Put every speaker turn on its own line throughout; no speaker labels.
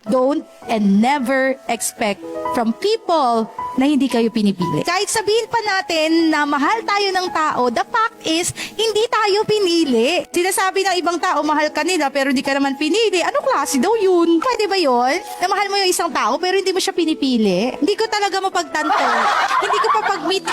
don't and never expect from people na hindi kayo pinipili. Kahit sabihin pa natin na mahal tayo ng tao, the fact is, hindi tayo pinili. Sinasabi ng ibang tao, mahal ka nila pero hindi ka naman pinili. Anong klase daw yun? Pwede ba yun? Na mahal mo yung isang tao pero hindi mo siya pinipili? Hindi ko talaga mapagtanto. Hindi ko pa pag-meet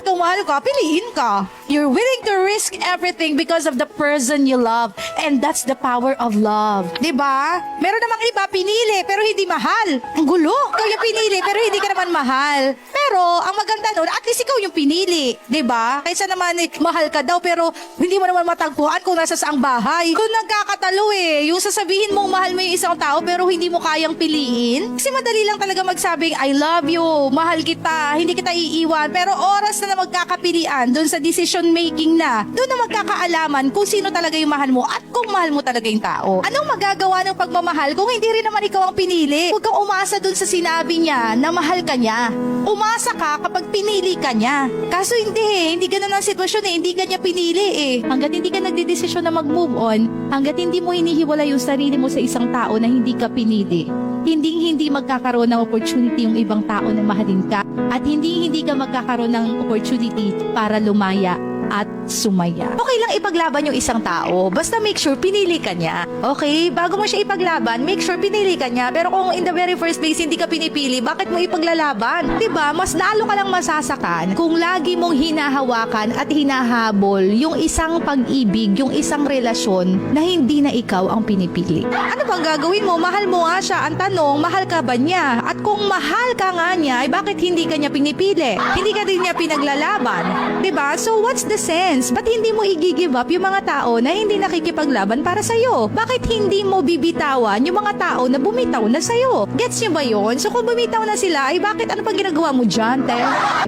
Kung mahal ka, piliin ka. You're willing to risk everything because of the person you love. And that's the power of love. Diba? Meron namang iba, pinili pero hindi mahal. Ang gulo. Ikaw yung pinili pero hindi ka naman mahal. Pero, ang maganda nun, at least ikaw yung pinili. Diba? Kaysa naman, mahal ka daw, pero hindi mo naman matagpuan kung nasa saang bahay. Kung nagkakatalo yung sasabihin mong mahal mo yung isang tao, pero hindi mo kayang piliin. Kasi madali lang talaga magsabing, I love you, mahal kita, hindi kita iiwan. Pero oras na magkakapilian, dun sa decision making na, dun na magkakaalaman kung sino talaga yung mahal mo at kung mahal mo talaga yung tao. Anong magagawa ng pagmamahal kung hindi rin naman ikaw ang pinili? Huwag kang umasa dun sa sinabi niya na mahal ka niya. Umasa ka kapag pinili ka niya. Kaso hindi ganun ang sitwasyon hindi ka niya pinili Hanggat hindi ka nagdedesisyon na mag-move on, hanggat hindi mo hinihiwala yung sarili mo sa isang tao na hindi ka pinili, hindi magkakaroon ng opportunity yung ibang tao na mahalin ka at hindi ka magkakaroon ng opportunity para lumaya at sumaya. Okay lang ipaglaban yung isang tao, basta make sure pinili ka niya. Okay? Bago mo siya ipaglaban, make sure pinili ka niya. Pero kung in the very first place hindi ka pinipili, bakit mo ipaglalaban? Diba? Mas lalo ka lang masasakan kung lagi mong hinahawakan at hinahabol yung isang pag-ibig, yung isang relasyon na hindi na ikaw ang pinipili. Ano bang gagawin mo? Mahal mo nga siya. Ang tanong, mahal ka ba niya? At kung mahal ka nga niya, ay bakit hindi ka niya pinipili? Hindi ka din niya pinaglalaban. Diba? So what's the sense? Ba't hindi mo i-give up yung mga tao na hindi nakikipaglaban para sa'yo? Bakit hindi mo bibitawan yung mga tao na bumitaw na sa'yo? Gets nyo ba yun? So kung bumitaw na sila, ay bakit ano pang ginagawa mo dyan, te?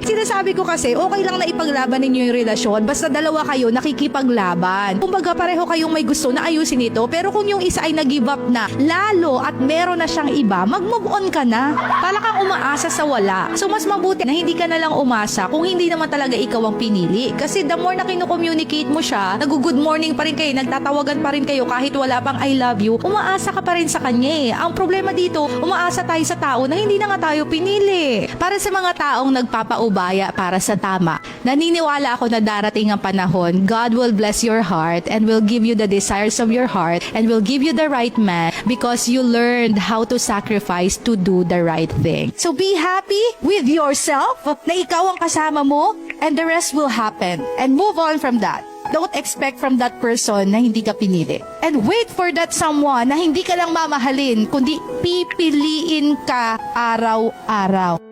Sinasabi ko kasi, okay lang na ipaglaban ninyo yung relasyon, basta dalawa kayo nakikipaglaban. Kumbaga pareho kayong may gusto na ayusin ito, pero kung yung isa ay nag-give up na, lalo at meron na siyang iba, mag-move on ka na. Para kang umaasa sa wala. So mas mabuti na hindi ka na lang umasa kung hindi naman talaga ikaw ang pinili. Kasi the more na kino-communicate mo siya, nag-good morning pa rin kayo, nagtatawagan pa rin kayo kahit wala pang I love you, umaasa ka pa rin sa kanya Ang problema dito, umaasa tayo sa tao na hindi na nga tayo pinili. Para sa mga taong nagpapaubaya para sa tama, naniniwala ako na darating ang panahon, God will bless your heart and will give you the desires of your heart and will give you the right man because you learned how to sacrifice to do the right thing. So be happy with yourself na ikaw ang kasama mo and the rest will happen. And move on from that. Don't expect from that person na hindi ka pinili. And wait for that someone na hindi ka lang mamahalin, kundi pipiliin ka araw-araw.